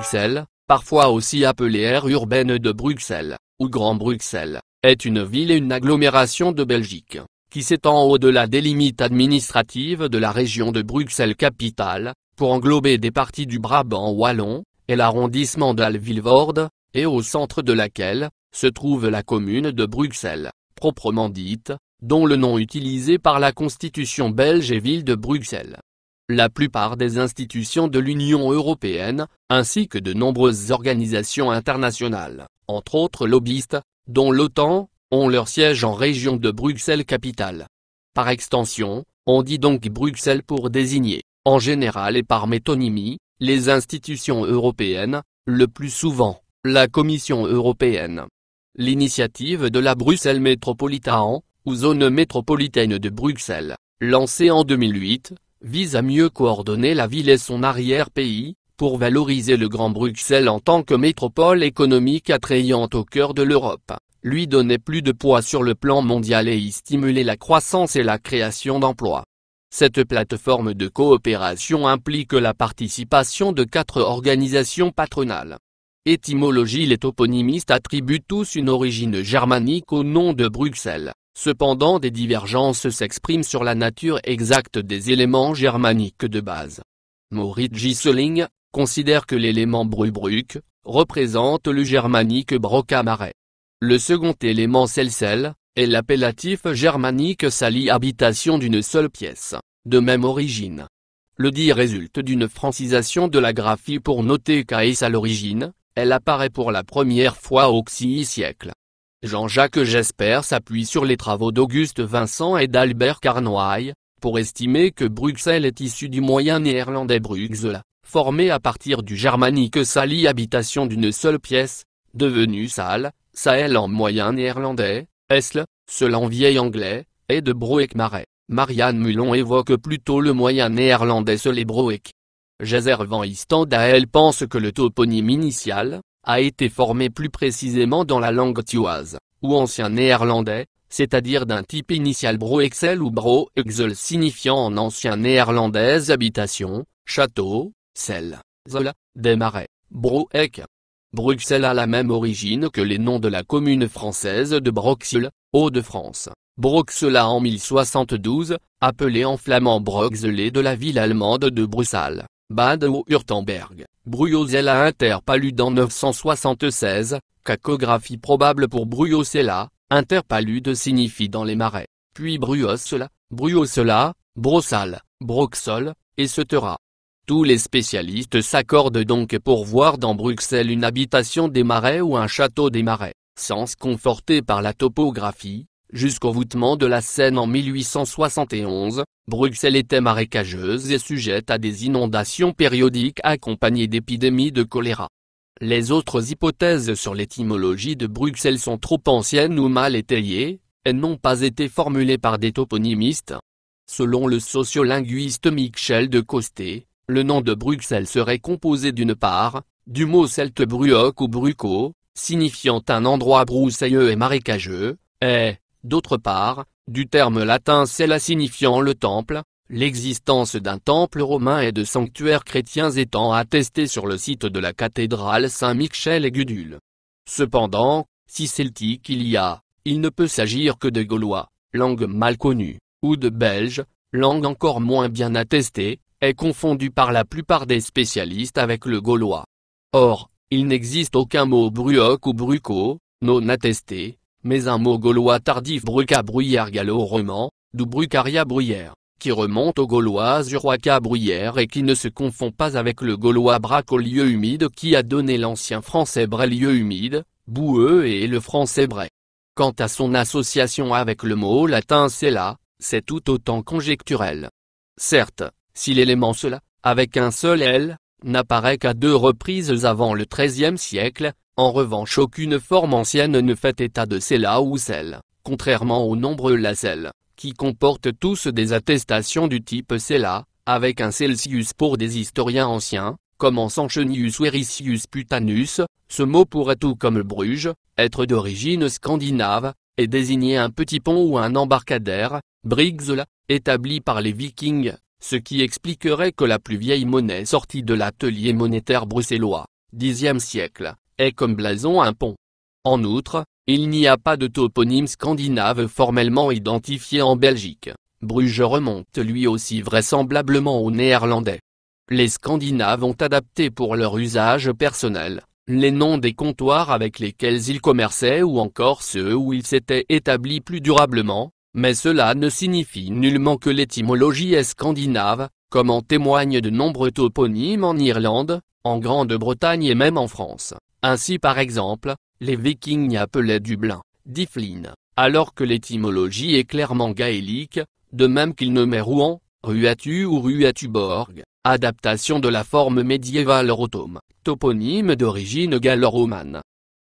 Bruxelles, parfois aussi appelée aire urbaine de Bruxelles, ou Grand Bruxelles, est une ville et une agglomération de Belgique, qui s'étend au-delà des limites administratives de la région de Bruxelles-Capitale, pour englober des parties du Brabant wallon, et l'arrondissement d'Halle-Vilvoorde, et au centre de laquelle se trouve la commune de Bruxelles, proprement dite, dont le nom utilisé par la Constitution belge est Ville de Bruxelles. La plupart des institutions de l'Union européenne, ainsi que de nombreuses organisations internationales, entre autres lobbyistes, dont l'OTAN, ont leur siège en région de Bruxelles-Capitale. Par extension, on dit donc Bruxelles pour désigner, en général et par métonymie, les institutions européennes, le plus souvent, la Commission européenne. L'initiative de la Bruxelles Metropolitan, ou zone métropolitaine de Bruxelles, lancée en 2008, vise à mieux coordonner la ville et son arrière-pays, pour valoriser le Grand Bruxelles en tant que métropole économique attrayante au cœur de l'Europe, lui donner plus de poids sur le plan mondial et y stimuler la croissance et la création d'emplois. Cette plateforme de coopération implique la participation de 4 organisations patronales. Étymologie. Les toponymistes attribuent tous une origine germanique au nom de Bruxelles. Cependant des divergences s'expriment sur la nature exacte des éléments germaniques de base. Maurice Gieseling considère que l'élément Brubruck représente le germanique Brocamaret. Le second élément Celsel est l'appellatif germanique Sali, habitation d'une seule pièce, de même origine. Le dit résulte d'une francisation de la graphie pour noter qu'Aes à l'origine, elle apparaît pour la première fois au XI siècle. Jean-Jacques Jesper s'appuie sur les travaux d'Auguste Vincent et d'Albert Carnoy, pour estimer que Bruxelles est issue du moyen néerlandais Bruxelles, formé à partir du germanique Sali, habitation d'une seule pièce, devenu Saal, Sael en moyen néerlandais, Esle, seul en vieil anglais, et de Broek-Marais. Marianne Mulon évoque plutôt le moyen néerlandais Seul et Broek. Gezer van Istandael pense que le toponyme initial a été formé plus précisément dans la langue thioise, ou ancien néerlandais, c'est-à-dire d'un type initial Broexel ou Broexel signifiant en ancien néerlandais habitation, château, cel, zol, des marais, Broek. Bruxelles a la même origine que les noms de la commune française de Broxel, Hauts-de-France. Broxela en 1072, appelé en flamand Broxele de la ville allemande de Bruxelles, Bade-Württemberg, Bruyosella interpalude en 976, cacographie probable pour Bruyosella, interpalude signifie dans les marais, puis Bruyosela, Brossal, Broxol, etc. Tous les spécialistes s'accordent donc pour voir dans Bruxelles une habitation des marais ou un château des marais, sens conforté par la topographie. Jusqu'au voûtement de la Seine en 1871, Bruxelles était marécageuse et sujette à des inondations périodiques accompagnées d'épidémies de choléra. Les autres hypothèses sur l'étymologie de Bruxelles sont trop anciennes ou mal étayées, et n'ont pas été formulées par des toponymistes. Selon le sociolinguiste Michel de Costé, le nom de Bruxelles serait composé d'une part, du mot celte bruoc ou bruco, signifiant un endroit broussailleux et marécageux, et, d'autre part, du terme latin cella signifiant le temple, l'existence d'un temple romain et de sanctuaires chrétiens étant attestée sur le site de la cathédrale Saint-Michel et Gudule. Cependant, si celtique il ne peut s'agir que de Gaulois, langue mal connue, ou de Belges, langue encore moins bien attestée, est confondue par la plupart des spécialistes avec le gaulois. Or, il n'existe aucun mot bruoc ou bruco, non attesté, mais un mot gaulois tardif bruca bruyère gallo-roman, d'où brucaria bruyère, qui remonte au gaulois zuroaca bruyère et qui ne se confond pas avec le gaulois brac au lieu humide qui a donné l'ancien français bray lieu humide, boueux et le français bray. Quant à son association avec le mot latin cella, c'est tout autant conjecturel. Certes, si l'élément cela, avec un seul L, n'apparaît qu'à 2 reprises avant le XIIIe siècle, en revanche aucune forme ancienne ne fait état de cella ou celle, contrairement aux nombreux lacelles, qui comportent tous des attestations du type cella, avec un Celsius pour des historiens anciens, comme en Sanchenius ou Ericius Putanus. Ce mot pourrait tout comme Bruges, être d'origine scandinave, et désigner un petit pont ou un embarcadère, Briggsel, établi par les Vikings, ce qui expliquerait que la plus vieille monnaie sortie de l'atelier monétaire bruxellois, Xe siècle, est comme blason un pont. En outre, il n'y a pas de toponyme scandinave formellement identifié en Belgique. Bruges remonte lui aussi vraisemblablement au néerlandais. Les Scandinaves ont adapté pour leur usage personnel les noms des comptoirs avec lesquels ils commerçaient ou encore ceux où ils s'étaient établis plus durablement, mais cela ne signifie nullement que l'étymologie est scandinave, comme en témoignent de nombreux toponymes en Irlande, en Grande-Bretagne et même en France. Ainsi par exemple, les Vikings appelaient Dublin, Difflin, alors que l'étymologie est clairement gaélique, de même qu'ils nommaient Rouen, Ruatu ou Ruatuborg, adaptation de la forme médiévale rotome, toponyme d'origine gallo-romane.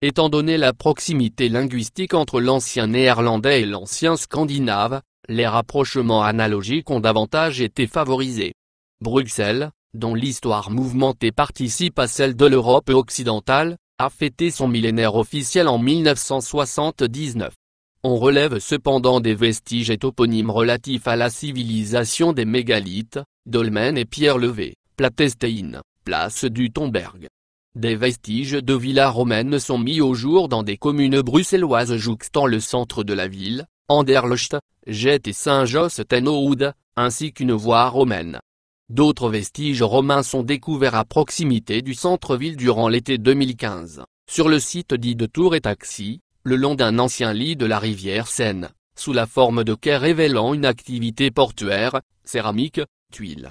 Étant donné la proximité linguistique entre l'ancien néerlandais et l'ancien scandinave, les rapprochements analogiques ont davantage été favorisés. Bruxelles, dont l'histoire mouvementée participe à celle de l'Europe occidentale, a fêté son millénaire officiel en 1979. On relève cependant des vestiges et toponymes relatifs à la civilisation des mégalithes, dolmens et pierres levées, Platestein, place du Tomberg. Des vestiges de villas romaines sont mis au jour dans des communes bruxelloises jouxtant le centre de la ville, Anderlecht, Jet et Saint-Josse-ten-Noode, ainsi qu'une voie romaine. D'autres vestiges romains sont découverts à proximité du centre-ville durant l'été 2015, sur le site dit de Tour et Taxis, le long d'un ancien lit de la rivière Seine, sous la forme de quais révélant une activité portuaire, céramique, tuiles.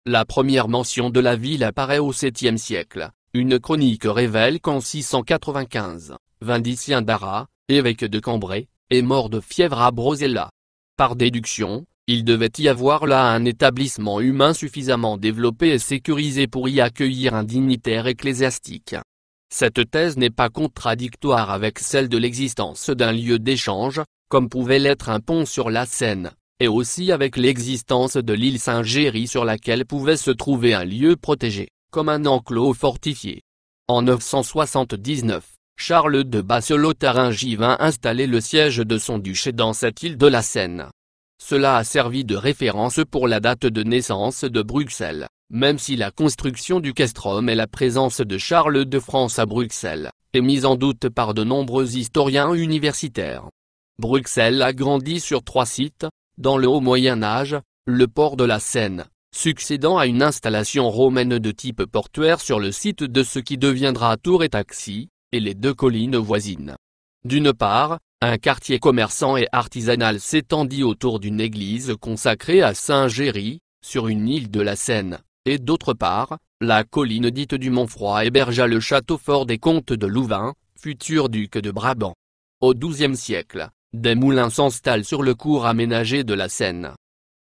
La première mention de la ville apparaît au 7e siècle, une chronique révèle qu'en 695, Vindicien d'Arras, évêque de Cambrai, est mort de fièvre à Brosella. Par déduction, il devait y avoir là un établissement humain suffisamment développé et sécurisé pour y accueillir un dignitaire ecclésiastique. Cette thèse n'est pas contradictoire avec celle de l'existence d'un lieu d'échange, comme pouvait l'être un pont sur la Seine, et aussi avec l'existence de l'île Saint-Géry sur laquelle pouvait se trouver un lieu protégé, comme un enclos fortifié. En 979, Charles de Basselotaringie vint installer le siège de son duché dans cette île de la Seine. Cela a servi de référence pour la date de naissance de Bruxelles, même si la construction du castrum et la présence de Charles de France à Bruxelles est mise en doute par de nombreux historiens universitaires. Bruxelles a grandi sur 3 sites, dans le Haut Moyen Âge, le port de la Seine, succédant à une installation romaine de type portuaire sur le site de ce qui deviendra Tour et Taxis, et les 2 collines voisines. D'une part, un quartier commerçant et artisanal s'étendit autour d'une église consacrée à Saint-Géry, sur une île de la Seine, et d'autre part, la colline dite du Montfroid hébergea le château fort des comtes de Louvain, futurs ducs de Brabant. Au XIIe siècle, des moulins s'installent sur le cours aménagé de la Seine.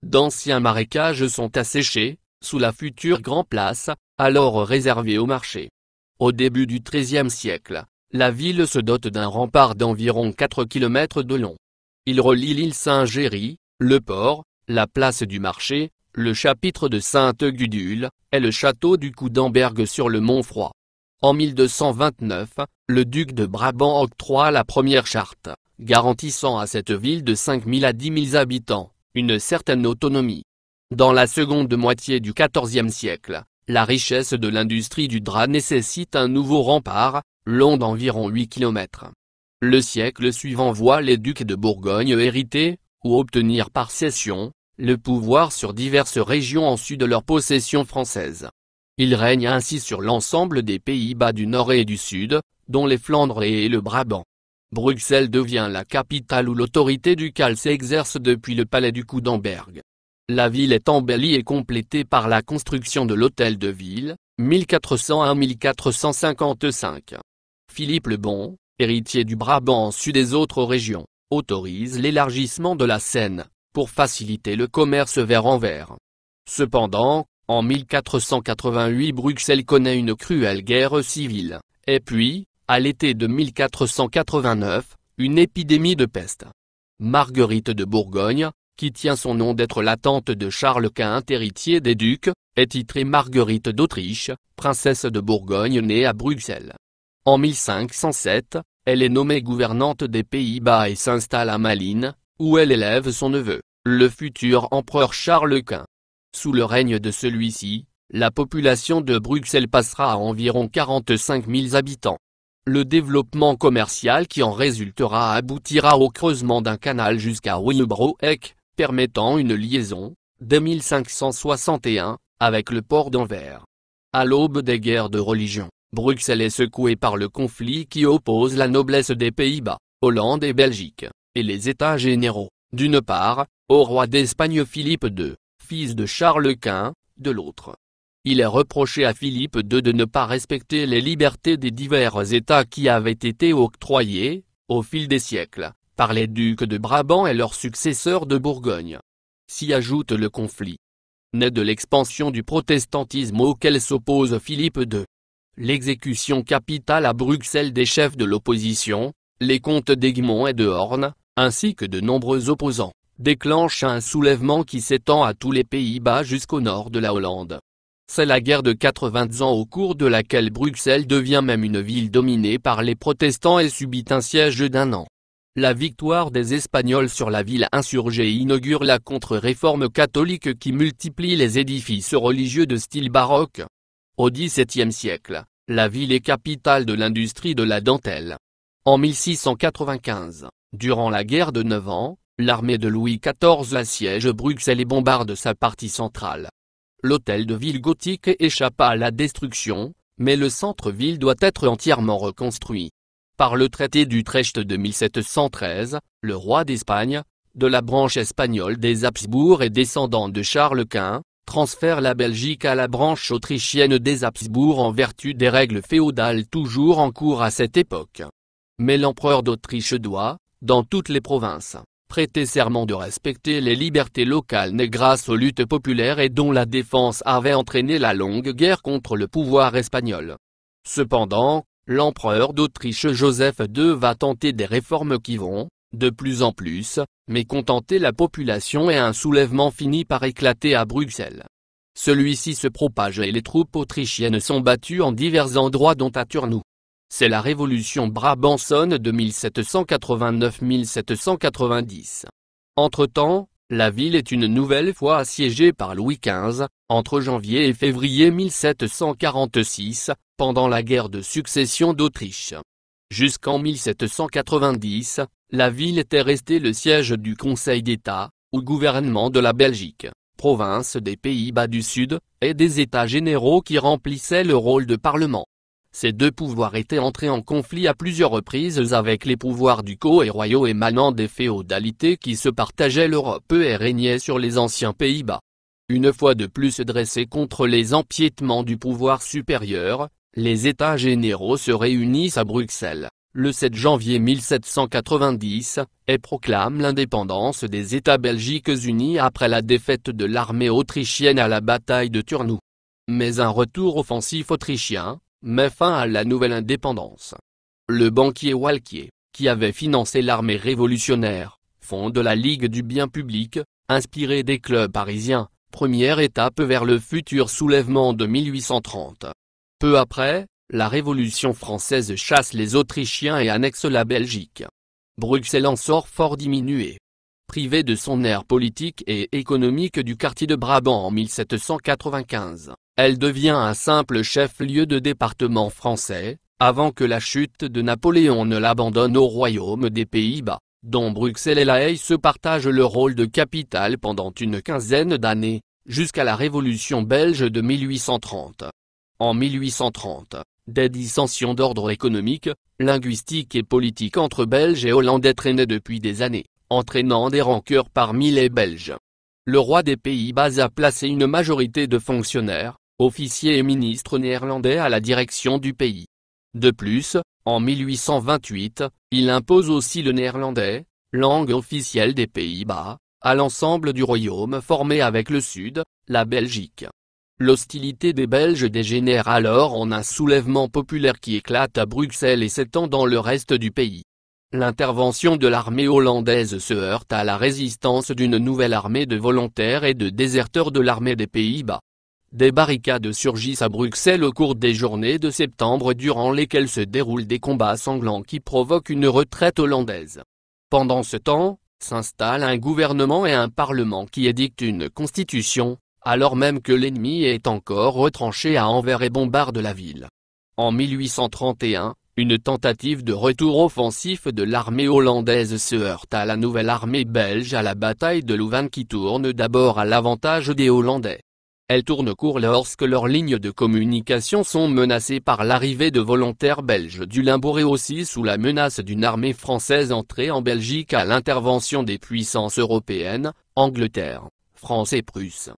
D'anciens marécages sont asséchés, sous la future Grand Place, alors réservée au marché. Au début du XIIIe siècle, la ville se dote d'un rempart d'environ 4 km de long. Il relie l'île Saint-Géry, le port, la place du marché, le chapitre de Sainte-Gudule, et le château du Coudenberg sur le Montfroid. En 1229, le duc de Brabant octroie la première charte, garantissant à cette ville de 5 000 à 10 000 habitants, une certaine autonomie. Dans la seconde moitié du XIVe siècle, la richesse de l'industrie du drap nécessite un nouveau rempart, long d'environ 8 km. Le siècle suivant voit les ducs de Bourgogne hériter, ou obtenir par cession, le pouvoir sur diverses régions en sus de leur possession française. Il règne ainsi sur l'ensemble des Pays-Bas du Nord et du Sud, dont les Flandres et le Brabant. Bruxelles devient la capitale où l'autorité ducale s'exerce depuis le palais du Coudenberg. La ville est embellie et complétée par la construction de l'hôtel de ville, 1401-1455. Philippe le Bon, héritier du Brabant en sus des autres régions, autorise l'élargissement de la Seine, pour faciliter le commerce vers Anvers. Cependant, en 1488 Bruxelles connaît une cruelle guerre civile, et puis, à l'été de 1489, une épidémie de peste. Marguerite de Bourgogne, qui tient son nom d'être la tante de Charles Quint héritier des ducs, est titrée Marguerite d'Autriche, princesse de Bourgogne née à Bruxelles. En 1507, elle est nommée gouvernante des Pays-Bas et s'installe à Malines, où elle élève son neveu, le futur empereur Charles Quint. Sous le règne de celui-ci, La population de Bruxelles passera à environ 45 000 habitants. Le développement commercial qui en résultera aboutira au creusement d'un canal jusqu'à Willebroek, permettant une liaison, dès 1561, avec le port d'Anvers. À l'aube des guerres de religion, Bruxelles est secouée par le conflit qui oppose la noblesse des Pays-Bas, Hollande et Belgique, et les États généraux, d'une part, au roi d'Espagne Philippe II, fils de Charles Quint, de l'autre. Il est reproché à Philippe II de ne pas respecter les libertés des divers États qui avaient été octroyées, au fil des siècles, par les ducs de Brabant et leurs successeurs de Bourgogne. S'y ajoute le conflit né de l'expansion du protestantisme auquel s'oppose Philippe II. L'exécution capitale à Bruxelles des chefs de l'opposition, les comtes d'Egmont et de Horn, ainsi que de nombreux opposants, déclenche un soulèvement qui s'étend à tous les Pays-Bas jusqu'au nord de la Hollande. C'est la guerre de 80 ans au cours de laquelle Bruxelles devient même une ville dominée par les protestants et subit un siège d'1 an. La victoire des Espagnols sur la ville insurgée inaugure la contre-réforme catholique qui multiplie les édifices religieux de style baroque. Au XVIIe siècle, la ville est capitale de l'industrie de la dentelle. En 1695, durant la guerre de 9 ans, l'armée de Louis XIV assiège Bruxelles et bombarde sa partie centrale. L'hôtel de ville gothique échappa à la destruction, mais le centre-ville doit être entièrement reconstruit. Par le traité d'Utrecht de 1713, le roi d'Espagne, de la branche espagnole des Habsbourg et descendant de Charles Quint, transfère la Belgique à la branche autrichienne des Habsbourg en vertu des règles féodales toujours en cours à cette époque. Mais l'empereur d'Autriche doit, dans toutes les provinces, prêter serment de respecter les libertés locales nées grâce aux luttes populaires et dont la défense avait entraîné la longue guerre contre le pouvoir espagnol. Cependant, l'empereur d'Autriche Joseph II va tenter des réformes qui vont, de plus en plus, mécontenter la population et un soulèvement finit par éclater à Bruxelles. Celui-ci se propage et les troupes autrichiennes sont battues en divers endroits dont à Turnhout. C'est la révolution brabançonne de 1789-1790. Entre-temps, la ville est une nouvelle fois assiégée par Louis XV, entre janvier et février 1746, pendant la guerre de succession d'Autriche. Jusqu'en 1790, la ville était restée le siège du Conseil d'État, ou gouvernement de la Belgique, province des Pays-Bas du Sud, et des États généraux qui remplissaient le rôle de parlement. Ces deux pouvoirs étaient entrés en conflit à plusieurs reprises avec les pouvoirs ducaux et royaux émanant des féodalités qui se partageaient l'Europe et régnaient sur les anciens Pays-Bas. Une fois de plus dressés contre les empiétements du pouvoir supérieur, les États généraux se réunissent à Bruxelles, le 7 janvier 1790, et proclament l'indépendance des États belgiques unis après la défaite de l'armée autrichienne à la bataille de Turnhout. Mais un retour offensif autrichien met fin à la nouvelle indépendance. Le banquier Walquier, qui avait financé l'armée révolutionnaire, fonde la Ligue du bien public, inspirée des clubs parisiens, première étape vers le futur soulèvement de 1830. Peu après, la Révolution française chasse les Autrichiens et annexe la Belgique. Bruxelles en sort fort diminuée. Privée de son aire politique et économique du quartier de Brabant en 1795, elle devient un simple chef-lieu de département français, avant que la chute de Napoléon ne l'abandonne au royaume des Pays-Bas, dont Bruxelles et La Haye se partagent le rôle de capitale pendant une quinzaine d'années, jusqu'à la Révolution belge de 1830. En 1830, des dissensions d'ordre économique, linguistique et politique entre Belges et Hollandais traînaient depuis des années, entraînant des rancœurs parmi les Belges. Le roi des Pays-Bas a placé une majorité de fonctionnaires, officiers et ministres néerlandais à la direction du pays. De plus, en 1828, il impose aussi le néerlandais, langue officielle des Pays-Bas, à l'ensemble du royaume formé avec le Sud, la Belgique. L'hostilité des Belges dégénère alors en un soulèvement populaire qui éclate à Bruxelles et s'étend dans le reste du pays. L'intervention de l'armée hollandaise se heurte à la résistance d'une nouvelle armée de volontaires et de déserteurs de l'armée des Pays-Bas. Des barricades surgissent à Bruxelles au cours des journées de septembre durant lesquelles se déroulent des combats sanglants qui provoquent une retraite hollandaise. Pendant ce temps, s'installe un gouvernement et un parlement qui édictent une constitution, alors même que l'ennemi est encore retranché à Anvers et bombarde la ville. En 1831, une tentative de retour offensif de l'armée hollandaise se heurte à la nouvelle armée belge à la bataille de Louvain qui tourne d'abord à l'avantage des Hollandais. Elle tourne court lorsque leurs lignes de communication sont menacées par l'arrivée de volontaires belges du Limbourg et aussi sous la menace d'une armée française entrée en Belgique à l'intervention des puissances européennes, Angleterre, France et Prusse.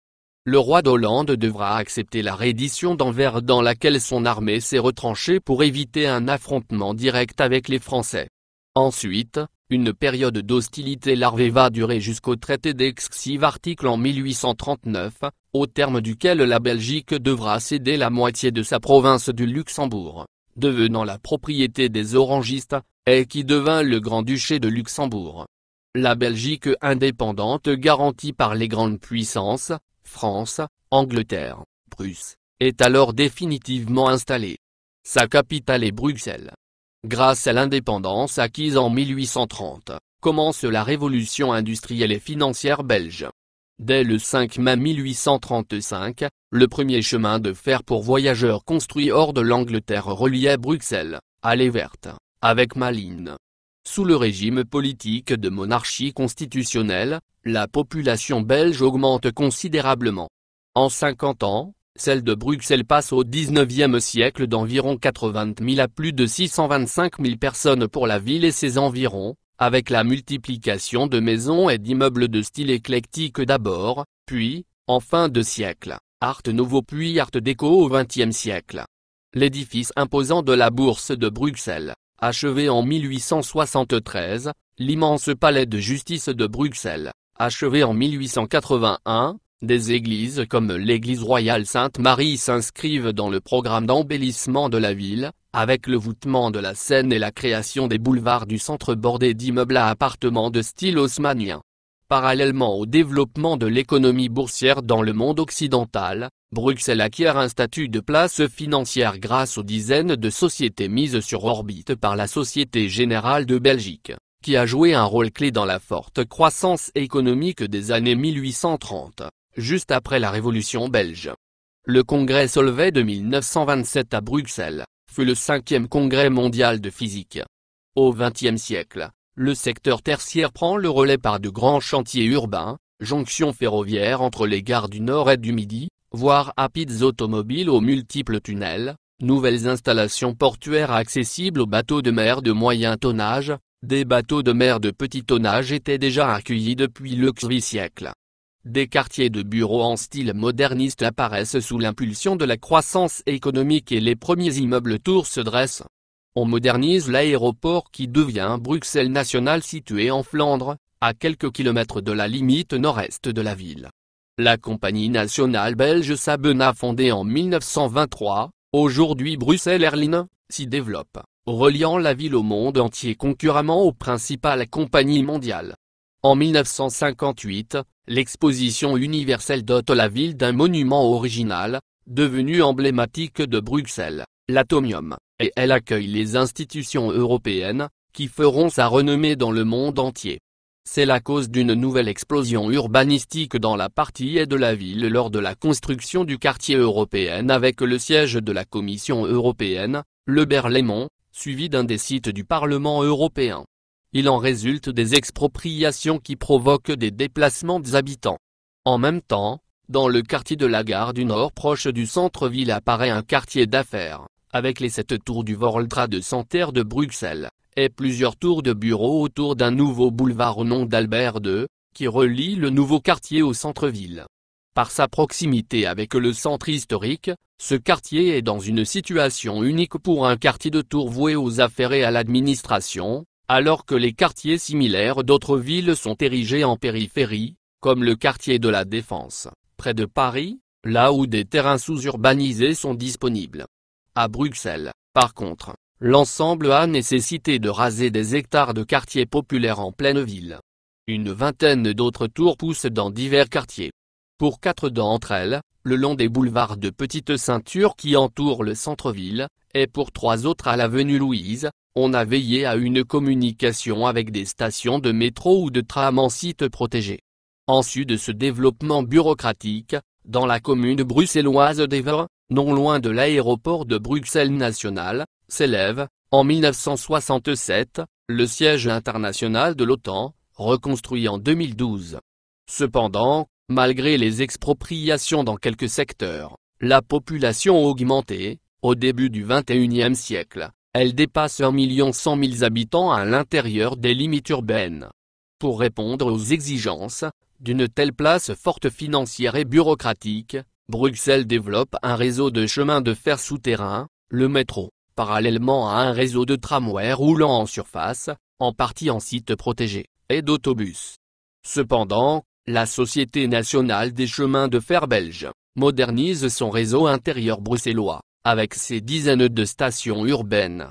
Le roi d'Hollande devra accepter la reddition d'Anvers dans laquelle son armée s'est retranchée pour éviter un affrontement direct avec les Français. Ensuite, une période d'hostilité larvée va durer jusqu'au traité d'Aix-Article en 1839, au terme duquel la Belgique devra céder la moitié de sa province du Luxembourg, devenant la propriété des orangistes, et qui devint le Grand-Duché de Luxembourg. La Belgique indépendante garantie par les grandes puissances, France, Angleterre, Prusse, est alors définitivement installée. Sa capitale est Bruxelles. Grâce à l'indépendance acquise en 1830, commence la révolution industrielle et financière belge. Dès le 5 mai 1835, le premier chemin de fer pour voyageurs construit hors de l'Angleterre reliait Bruxelles, à Les Vertes, avec Malines. Sous le régime politique de monarchie constitutionnelle, la population belge augmente considérablement. En 50 ans, celle de Bruxelles passe au XIXe siècle d'environ 80 000 à plus de 625 000 personnes pour la ville et ses environs, avec la multiplication de maisons et d'immeubles de style éclectique d'abord, puis, en fin de siècle, Art Nouveau puis Art Déco au XXe siècle. L'édifice imposant de la Bourse de Bruxelles, achevé en 1873, l'immense palais de justice de Bruxelles, achevé en 1881, des églises comme l'église royale Sainte-Marie s'inscrivent dans le programme d'embellissement de la ville, avec le voûtement de la Seine et la création des boulevards du centre bordés d'immeubles à appartements de style haussmannien. Parallèlement au développement de l'économie boursière dans le monde occidental, Bruxelles acquiert un statut de place financière grâce aux dizaines de sociétés mises sur orbite par la Société Générale de Belgique, qui a joué un rôle clé dans la forte croissance économique des années 1830, juste après la Révolution belge. Le congrès Solvay de 1927 à Bruxelles fut le 5e congrès mondial de physique. Au XXe siècle, le secteur tertiaire prend le relais par de grands chantiers urbains, jonctions ferroviaires entre les gares du Nord et du Midi, voire rapides automobiles aux multiples tunnels, nouvelles installations portuaires accessibles aux bateaux de mer de moyen tonnage. Des bateaux de mer de petit tonnage étaient déjà accueillis depuis le XVIIe siècle. Des quartiers de bureaux en style moderniste apparaissent sous l'impulsion de la croissance économique et les premiers immeubles tours se dressent. On modernise l'aéroport qui devient Bruxelles National situé en Flandre, à quelques kilomètres de la limite nord-est de la ville. La compagnie nationale belge Sabena fondée en 1923, aujourd'hui Bruxelles Airlines, s'y développe, reliant la ville au monde entier concurremment aux principales compagnies mondiales. En 1958, l'exposition universelle dote la ville d'un monument original, devenu emblématique de Bruxelles, l'Atomium, et elle accueille les institutions européennes, qui feront sa renommée dans le monde entier. C'est la cause d'une nouvelle explosion urbanistique dans la partie est de la ville lors de la construction du quartier européen avec le siège de la Commission européenne, le Berlaymont, suivi d'un des sites du Parlement européen. Il en résulte des expropriations qui provoquent des déplacements des habitants. En même temps, dans le quartier de la Gare du Nord proche du centre-ville apparaît un quartier d'affaires, avec les 7 tours du World Trade Center de Bruxelles, et plusieurs tours de bureaux autour d'un nouveau boulevard au nom d'Albert II, qui relie le nouveau quartier au centre-ville. Par sa proximité avec le centre historique, ce quartier est dans une situation unique pour un quartier de tours voué aux affaires et à l'administration, alors que les quartiers similaires d'autres villes sont érigés en périphérie, comme le quartier de la Défense, près de Paris, là où des terrains sous-urbanisés sont disponibles. À Bruxelles, par contre, l'ensemble a nécessité de raser des hectares de quartiers populaires en pleine ville. Une vingtaine d'autres tours poussent dans divers quartiers. Pour 4 d'entre elles, le long des boulevards de petites ceintures qui entourent le centre-ville, et pour 3 autres à l'avenue Louise, on a veillé à une communication avec des stations de métro ou de tram en site protégé. En sus de ce développement bureaucratique, dans la commune bruxelloise d'Evere, non loin de l'aéroport de Bruxelles National, s'élève, en 1967, le siège international de l'OTAN, reconstruit en 2012. Cependant, malgré les expropriations dans quelques secteurs, la population a augmenté. Au début du XXIe siècle, elle dépasse 1 100 000 habitants à l'intérieur des limites urbaines. Pour répondre aux exigences d'une telle place forte financière et bureaucratique, Bruxelles développe un réseau de chemins de fer souterrains, le métro, parallèlement à un réseau de tramways roulant en surface, en partie en site protégé, et d'autobus. Cependant, la Société nationale des chemins de fer belge modernise son réseau intérieur bruxellois, avec ses dizaines de stations urbaines.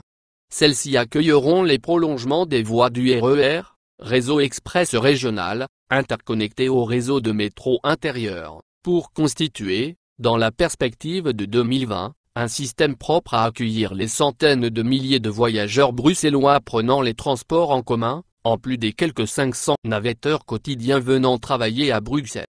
Celles-ci accueilleront les prolongements des voies du RER, réseau express régional, interconnecté au réseau de métro intérieur, pour constituer, dans la perspective de 2020, un système propre à accueillir les centaines de milliers de voyageurs bruxellois prenant les transports en commun, en plus des quelques 500 navetteurs quotidiens venant travailler à Bruxelles.